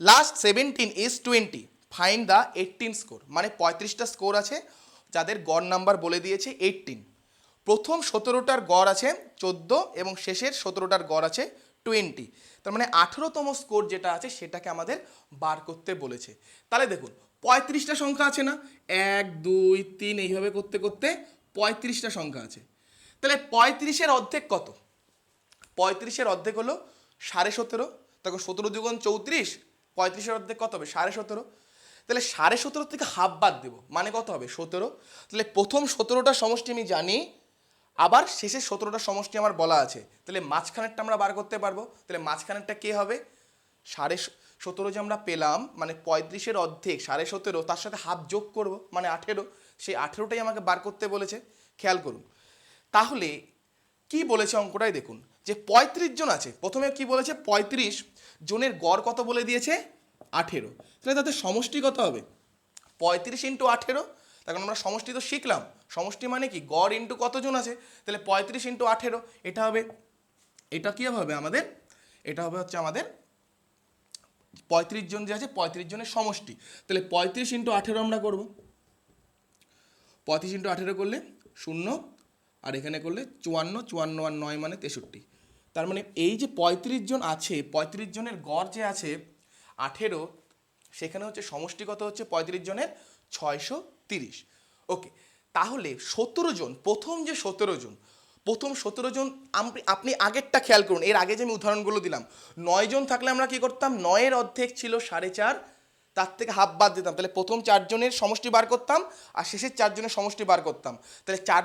last 17 is 20, find the 18 score. মানে 35টা স্কোর আছে, যাদের গড় নাম্বার বলে দিয়েছে 18, প্রথম 17টার গড় আছে 14 এবং শেষের 17টার গড় আছে 20, তার মানে 18তম স্কোর যেটা আছে সেটাকে আমাদের বার করতে বলেছে। তাহলে দেখুন 35টা সংখ্যা আছে না, 1 2 3 এইভাবে করতে করতে 35টা সংখ্যা আছে, তাহলে 35-এর অর্ধেক কত? 35-এর অর্ধেক হলো 17.5, তখন 17 দুগুণ 34, 35-এর অর্ধেক কত হবে? 17.5। তাহলে 17.5 থেকে হাফ বাদ দেবো, মানে কত হবে? 17। তাহলে প্রথম 17টা সমষ্টি আমি জানি, আবার শেষের 17টা সমষ্টি আমার বলা আছে, তাহলে মাঝখানেরটা আমরা বার করতে পারবো। তাহলে মাঝখানেরটা কে হবে? 17.5 যে আমরা পেলাম, মানে 35-এর অর্ধেক 17.5, তার সাথে হাফ যোগ করব, মানে 18। সেই 18টাই আমাকে বার করতে বলেছে। খেয়াল করুন, তাহলে কি বলেছে অঙ্কটাই দেখুন, যে 35 জন আছে, প্রথমে কি বলেছে? 35 জনের গড় কত বলে দিয়েছে? 18। তাহলে তাদের সমষ্টি কত হবে? 35 ইন্টু 18। তখন আমরা সমষ্টি তো শিখলাম, সমষ্টি মানে কি? গড় ইন্টু কতজন আছে। তাহলে 35 ইন্টু 18 এটা হবে, এটা কি হবে আমাদের? এটা হবে হচ্ছে আমাদের 35 জন যে আছে, 35 জনের সমষ্টি। তাহলে 35 ইন্টু 18 আমরা করব। 35 ইন্টু 18 করলে 0, আর এখানে করলে 54, 54 আর 9 মানে 63। তার মানে এই যে 35 জন আছে, 35 জনের গড় যে আছে 18, সেখানে হচ্ছে সমষ্টি কত হচ্ছে 35 জনের? 630। ওকে, তাহলে 17 জন, প্রথম যে 17 জন, প্রথম 17 জন আপনি আগেরটা খেয়াল করুন, এর আগে যে আমি উদাহরণগুলো দিলাম, 9 জন থাকলে আমরা কি করতাম? 9-এর অর্ধেক ছিল 4.5, তার থেকে হাফ বাদ দিতাম, তাহলে প্রথম 4 জনের সমষ্টি বার করতাম, আর শেষের 4 জনের সমষ্টি বার করতাম। তাহলে 4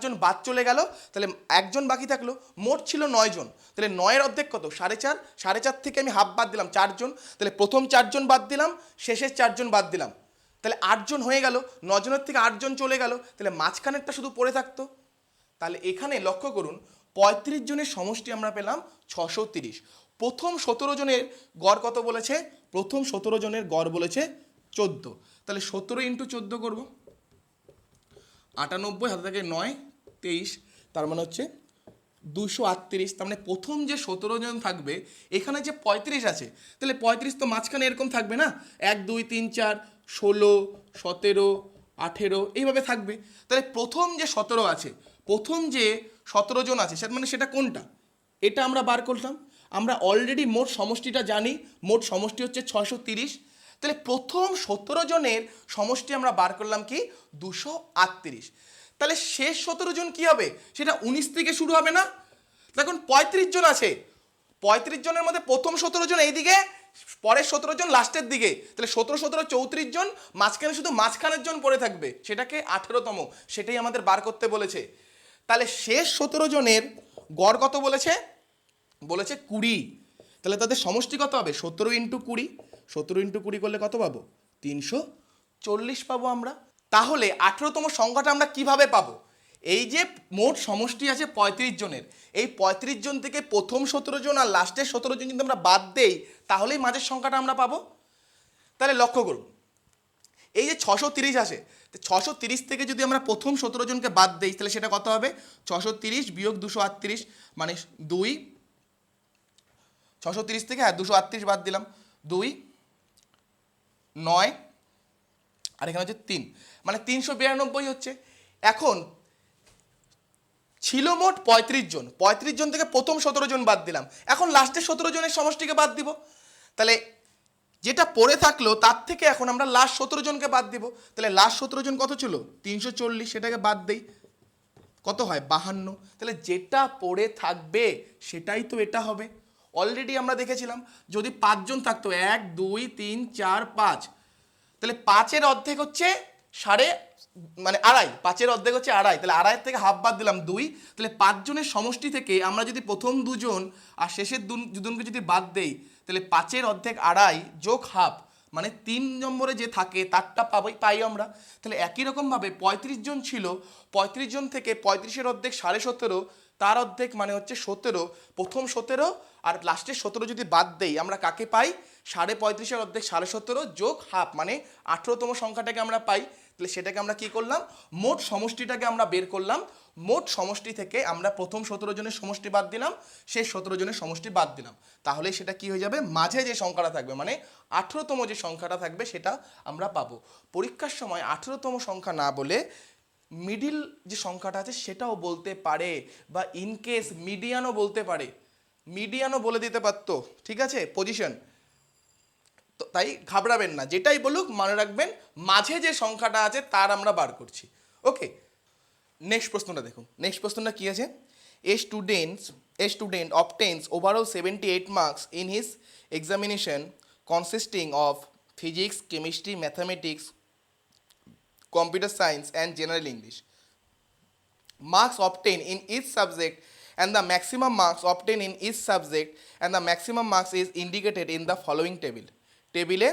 জন বাদ চলে গেল, তাহলে একজন বাকি থাকলো, মোট ছিল 9 জন। তাহলে 9-এর অর্ধেক কত? 4.5, 4.5 থেকে আমি হাফ বাদ দিলাম 4 জন, তাহলে প্রথম 4 জন বাদ দিলাম, শেষের 4 জন বাদ দিলাম, তাহলে 8 জন হয়ে গেল। 9 জনের থেকে 8 জন চলে গেল, তাহলে মাঝখানেরটা শুধু পড়ে থাকতো। তাহলে এখানে লক্ষ্য করুন, 35 জনের সমষ্টি আমরা পেলাম 630। প্রথম 17 জনের গড় কত বলেছে? প্রথম 17 জনের গড় বলেছে 14। তাহলে 17 ইন্টু 14 করবো, 98, হাতে থেকে 9, 23, তার মানে হচ্ছে 238। তার মানে প্রথম যে 17 জন থাকবে, এখানে যে 35 আছে, তাহলে 35 তো মাঝখানে এরকম থাকবে না, 1 2 3 4 16 17 18 এইভাবে থাকবে। তাহলে প্রথম যে 17 আছে, প্রথম যে 17 জন আছে, সেটা মানে সেটা কোনটা? এটা আমরা বার করলাম। আমরা অলরেডি মোট সমষ্টিটা জানি, মোট সমষ্টি হচ্ছে 630। তাহলে প্রথম 17 জনের সমষ্টি আমরা বার করলাম কি? 238। তাহলে শেষ 17 জন কি হবে? সেটা 19 থেকে শুরু হবে না? দেখুন 35 জন আছে, 35 জনের মধ্যে প্রথম 17 জন এইদিকে, পরের 17 জন লাস্টের দিকে, তাহলে 17 17 34 জন, মাঝখানে শুধু মাঝখানের জন পড়ে থাকবে, সেটাকে 18তম, সেটাই আমাদের বার করতে বলেছে। তাহলে শেষ 17 জনের গড় কত বলেছে? বলেছে 20। তাহলে তাদের সমষ্টি কত হবে? 17 ইন্টু 20, 17 ইন্টু 20 করলে কত পাবো? 340 পাবো আমরা। তাহলে 18তম সংখ্যাটা আমরা কিভাবে পাবো? এই যে মোট সমষ্টি আছে 35 জনের, এই 35 জন থেকে প্রথম 17 জন আর লাস্টের 17 জন যদি আমরা বাদ দেই, তাহলেই মাঝের সংখ্যাটা আমরা পাবো। তাহলে লক্ষ্য করুন, এই যে 630 আসে, 630 থেকে যদি আমরা প্রথম 17 জনকে বাদ দেই, তাহলে সেটা কত হবে? 630 বিয়োগ 238, মানে 2, 630 থেকে 238 বাদ দিলাম, 2 9, আর এখানে হচ্ছে 3, মানে 392 হচ্ছে। এখন ছিল মোট 35 জন, 35 জন থেকে প্রথম 17 জন বাদ দিলাম, এখন লাস্টের 17 জনের সমষ্টিকে বাদ দিব। তাহলে যেটা পড়ে থাকলো তার থেকে এখন আমরা লাস্ট 17 জনকে বাদ দিব। তাহলে লাস্ট 17 জন কত ছিল? 340, সেটাকে বাদ দেই, কত হয়? 52। তাহলে যেটা পড়ে থাকবে সেটাই তো এটা হবে। অলরেডি আমরা দেখেছিলাম, যদি 5 জন থাকতো, 1 2 3 4 5, তাহলে 5-এর অর্ধেক হচ্ছে মানে আড়াই, 5-এর অর্ধেক হচ্ছে আড়াই, তাহলে আড়াইয়ের থেকে হাফ বাদ দিলাম 2। তাহলে 5 জনের সমষ্টি থেকে আমরা যদি প্রথম 2 জন আর শেষের 2 জনকে যদি বাদ দেই, তাহলে 5-এর অর্ধেক আড়াই যোগ হাফ, মানে 3 নম্বরে যে থাকে তারটা পাই আমরা। তাহলে একই রকমভাবে 35 জন ছিল, 35 জন থেকে 35-এর অর্ধেক 17.5, তার অর্ধেক মানে হচ্ছে 17, প্রথম 17 আর লাস্টের 17 যদি বাদ দেই, আমরা কাকে পাই? 35.5-এর অর্ধেক 17.5 যোগ হাফ, মানে 18তম সংখ্যাটাকে আমরা পাই। তাহলে সেটাকে আমরা কি করলাম? মোট সমষ্টিটাকে আমরা বের করলাম, মোট সমষ্টি থেকে আমরা প্রথম 17 জনের সমষ্টি বাদ দিলাম, শেষ 17 জনের সমষ্টি বাদ দিলাম, তাহলে সেটা কি হয়ে যাবে? মাঝে যে সংখ্যাটা থাকবে, মানে 18তম যে সংখ্যাটা থাকবে, সেটা আমরা পাবো। পরীক্ষার সময় 18তম সংখ্যা না বলে মিডিল যে সংখ্যাটা আছে সেটাও বলতে পারে, বা ইনকেস মিডিয়ানও বলতে পারে, মিডিয়ানও বলে দিতে পারতো, ঠিক আছে, পজিশন। তো তাই ঘাবড়াবেন না, যেটাই বলুক মনে রাখবেন মাঝে যে সংখ্যাটা আছে তার আমরা বার করছি। ওকে, নেক্সট প্রশ্নটা দেখুন, নেক্সট প্রশ্নটা কি আছে, a student obtains overall 78 marks in his examination consisting of physics, chemistry, mathematics, computer science and general English. Marks obtained in each subject and the maximum marks obtained in each subject and the maximum marks is indicated in the following table. টেবিলে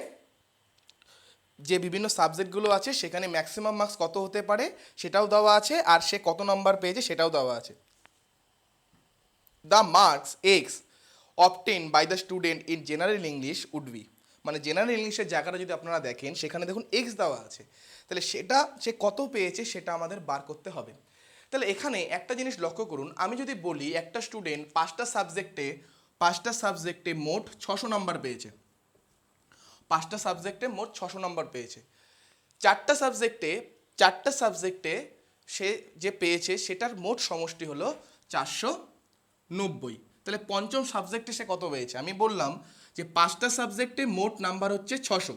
যে বিভিন্ন সাবজেক্টগুলো আছে সেখানে maximum marks কত হতে পারে সেটাও দেওয়া আছে, আর সে কত নাম্বার পেয়েছে সেটাও দেওয়া আছে। The marks X obtain by the student in general English would be, মানে জেনারেল ইংলিশের জায়গাটা যদি আপনারা দেখেন সেখানে দেখুন এক্স দেওয়া আছে, তাহলে সেটা সে কত পেয়েছে সেটা আমাদের বার করতে হবে। তাহলে এখানে একটা জিনিস লক্ষ্য করুন, আমি যদি বলি একটা স্টুডেন্ট পাঁচটা সাবজেক্টে মোট 600 নাম্বার পেয়েছে, 5টা সাবজেক্টে মোট 600 নাম্বার পেয়েছে, চারটা সাবজেক্টে সে যে পেয়েছে সেটার মোট সমষ্টি হলো 490। তাহলে পঞ্চম সাবজেক্টে সে কত পেয়েছে, আমি বললাম যে 5টা সাবজেক্টে মোট নাম্বার হচ্ছে 600,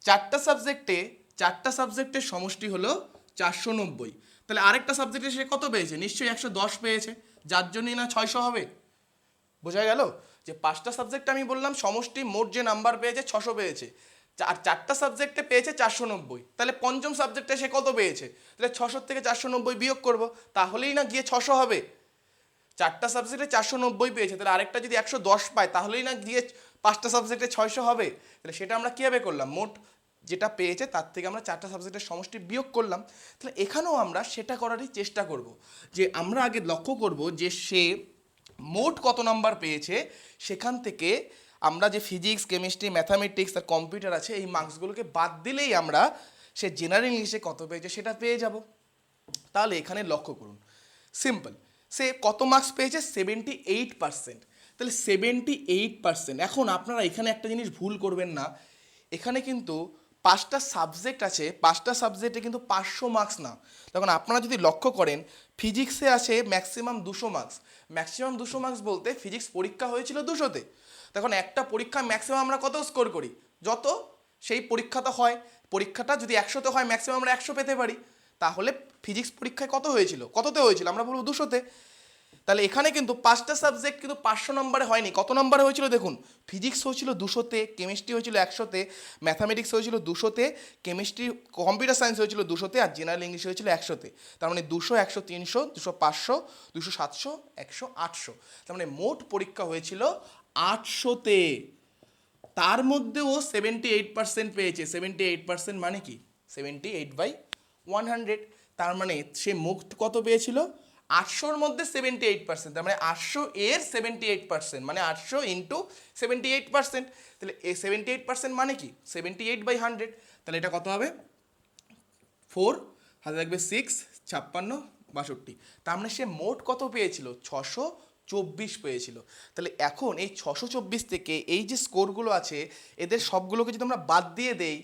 চারটা সাবজেক্টের সমষ্টি হলো 490, তাহলে আরেকটা সাবজেক্টে সে কত পেয়েছে, নিশ্চয়ই 110 পেয়েছে, যার জন্যই না 600 হবে। বোঝা গেল যে 5টা সাবজেক্টে আমি বললাম সমষ্টি মোট যে নাম্বার পেয়েছে 600 পেয়েছে, আর চারটা সাবজেক্টে পেয়েছে 490, তাহলে পঞ্চম সাবজেক্টে সে কত পেয়েছে, তাহলে 600 থেকে 490 বিয়োগ করব, তাহলেই না গিয়ে 600 হবে। চারটা সাবজেক্টে 490 পেয়েছে, তাহলে আরেকটা যদি 110 পায় তাহলেই না গিয়ে 5টা সাবজেক্টে 600 হবে। তাহলে সেটা আমরা কীভাবে করলাম, মোট যেটা পেয়েছে তার থেকে আমরা চারটা সাবজেক্টের সমষ্টি বিয়োগ করলাম। তাহলে এখানেও আমরা সেটা করারই চেষ্টা করব, যে আমরা আগে লক্ষ্য করব যে সে মোট কত নাম্বার পেয়েছে, সেখান থেকে আমরা যে ফিজিক্স, কেমিস্ট্রি, ম্যাথামেটিক্স আর কম্পিউটার আছে এই মার্কসগুলোকে বাদ দিলেই আমরা সে জেনারেল ইংলিশে কত পেয়েছে সেটা পেয়ে যাব। তাহলে এখানে লক্ষ্য করুন, সিম্পল, সে কত মার্কস পেয়েছে, 78%। তাহলে 78%। এখন আপনারা এখানে একটা জিনিস ভুল করবেন না, এখানে কিন্তু 5টা সাবজেক্ট আছে, 5টা সাবজেক্টে কিন্তু 500 মার্কস না। তখন আপনারা যদি লক্ষ্য করেন ফিজিক্সে আছে ম্যাক্সিমাম 200 মার্কস, ম্যাক্সিমাম 200 মার্কস বলতে ফিজিক্স পরীক্ষা হয়েছিল 200-তে, তখন একটা পরীক্ষা ম্যাক্সিমাম আমরা কত স্কোর করি, যত সেই পরীক্ষাটা হয়, পরীক্ষাটা যদি 100-তে হয় ম্যাক্সিমাম আমরা 100 পেতে পারি, তাহলে ফিজিক্স পরীক্ষায় কততে হয়েছিল আমরা বলবো 200-তে। তাহলে এখানে কিন্তু 5টা সাবজেক্ট কিন্তু 500 নম্বরে হয়নি, কত নম্বরে হয়েছিল দেখুন, ফিজিক্স হয়েছিল 200-তে, কেমিস্ট্রি হয়েছিল 100-তে, ম্যাথামেটিক্স হয়েছিল 200-তে, কম্পিউটার সায়েন্স হয়েছিল 200-তে, আর জেনারেল ইংলিশ হয়েছিল 100-তে। তার মানে 200, 100, 300, 200, 500, 200, 700, 100, 800, তার মানে মোট পরীক্ষা হয়েছিল 800-তে। তার মধ্যেও 78% পেয়েছে, 78% মানে কি 78/100, তার মানে সে মোট কত পেয়েছিল, 800-র মধ্যে 78%, তার মানে 800 এর 78%, মানে 800 ইন্টু 78%, তাহলে এই 78% মানে কি 78/100, তাহলে এটা কত হবে 4 হাতে থাকবে 6, 56, 62, তার মানে সে মোট কত পেয়েছিল 624 পেয়েছিল। তাহলে এখন এই 624 থেকে এই যে স্কোরগুলো আছে এদের সবগুলোকে যদি আমরা বাদ দিয়ে দেই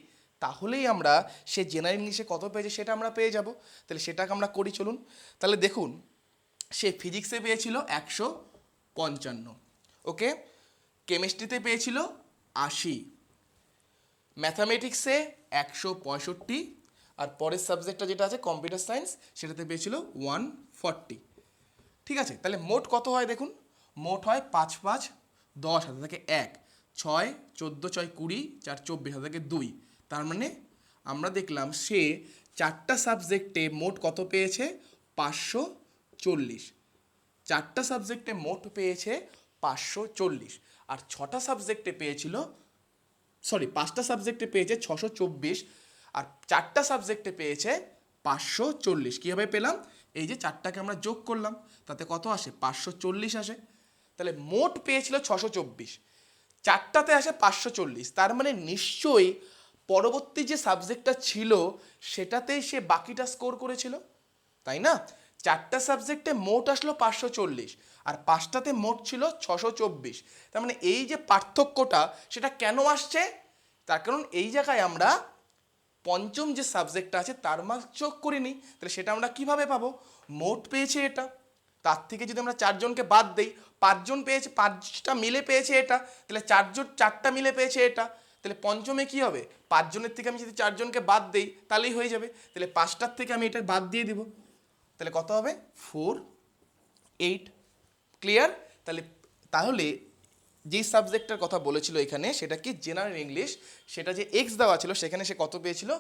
তাহলেই আমরা সে জেনারেল ইংলিশে কত পেয়েছে সেটা আমরা পেয়ে যাব। তাহলে সেটাকে আমরা করি চলুন। তাহলে দেখুন সে ফিজিক্সে পেয়েছিল 155, ওকে, কেমিস্ট্রিতে পেয়েছিল 80, ম্যাথামেটিক্সে 165, আর পরের সাবজেক্টটা যেটা আছে কম্পিউটার সায়েন্স সেটাতে পেয়েছিল 140। ঠিক আছে, তাহলে মোট কত হয় দেখুন, মোট হয় 5, 5, 10, হাতে থাকে 1, 6, 14, 6, 20, 4, 24, হাতে থাকে 2, তার মানে আমরা দেখলাম সে চারটা সাবজেক্টে মোট কত পেয়েছে 540, চারটা সাবজেক্টে মোট পেয়েছে 540, আর 6টা সাবজেক্টে পেয়েছিল, সরি 5টা সাবজেক্টে পেয়েছে 624, আর চারটা সাবজেক্টে পেয়েছে 540। কীভাবে পেলাম, এই যে চারটাকে আমরা যোগ করলাম তাতে কত আসে 540 আসে, তাহলে মোট পেয়েছিল 624, চারটাতে আসে 540, তার মানে নিশ্চয়ই পরবর্তী যে সাবজেক্টটা ছিল সেটাতেই সে বাকিটা স্কোর করেছিল, তাই না? চারটা সাবজেক্টে মোট আসলো 540 আর 5টাতে মোট ছিল 624, তার মানে এই যে পার্থক্যটা সেটা কেন আসছে, তার কারণ এই জায়গায় আমরা পঞ্চম যে সাবজেক্টটা আছে তার মার্কস যোগ করিনি, তাহলে সেটা আমরা কিভাবে পাবো, মোট পেয়েছে এটা, তার থেকে যদি আমরা 4 জনকে বাদ দেই 5 জন পেয়েছে, 5টা মিলে পেয়েছে এটা, তাহলে 4টা মিলে পেয়েছে এটা, তাহলে পঞ্চমে কি হবে 5 জনের থেকে আমি যদি 4 জনকে বাদ দেই তাহলেই হয়ে যাবে, তাহলে 5টার থেকে আমি এটা বাদ দিয়ে দিব, তাহলে কত হবে 4 8 ক্লিয়ার। তাহলে যেই সাবজেক্টটার কথা বলেছিল এখানে সেটা কি জেনারেল ইংলিশ, সেটা যে এক্স দেওয়া ছিল সেখানে সে কত পেয়েছিল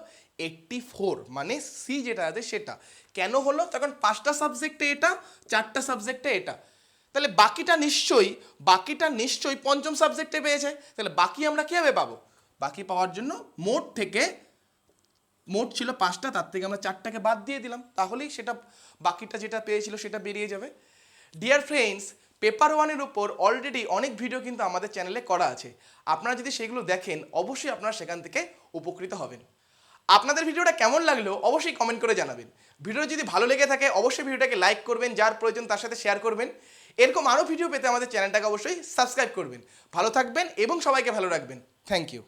84, মানে সি যেটা আছে সেটা। কেন হলো? তখন 5টা সাবজেক্টে এটা, 4টা সাবজেক্টে এটা, তাহলে বাকিটা নিশ্চয়ই পঞ্চম সাবজেক্টে পেয়েছে। তাহলে বাকি আমরা কীভাবে পাবো? বাকি পাওয়ার জন্য মোট ছিল 5টা, তার থেকে আমরা 4টাকে বাদ দিয়ে দিলাম, তাহলেই সেটা বাকিটা যেটা পেয়েছিল সেটা বেরিয়ে যাবে। ডিয়ার ফ্রেন্ডস, পেপার ওয়ানের উপর অলরেডি অনেক ভিডিও কিন্তু আমাদের চ্যানেলে করা আছে, আপনারা যদি সেগুলো দেখেন অবশ্যই আপনারা সেখান থেকে উপকৃত হবেন। আপনাদের ভিডিওটা কেমন লাগলো অবশ্যই কমেন্ট করে জানাবেন। ভিডিও যদি ভালো লেগে থাকে অবশ্যই ভিডিওটাকে লাইক করবেন, যার প্রয়োজন তার সাথে শেয়ার করবেন। এরকম আরও ভিডিও পেতে আমাদের চ্যানেলটাকে অবশ্যই সাবস্ক্রাইব করবেন। ভালো থাকবেন এবং সবাইকে ভালো রাখবেন। Thank you.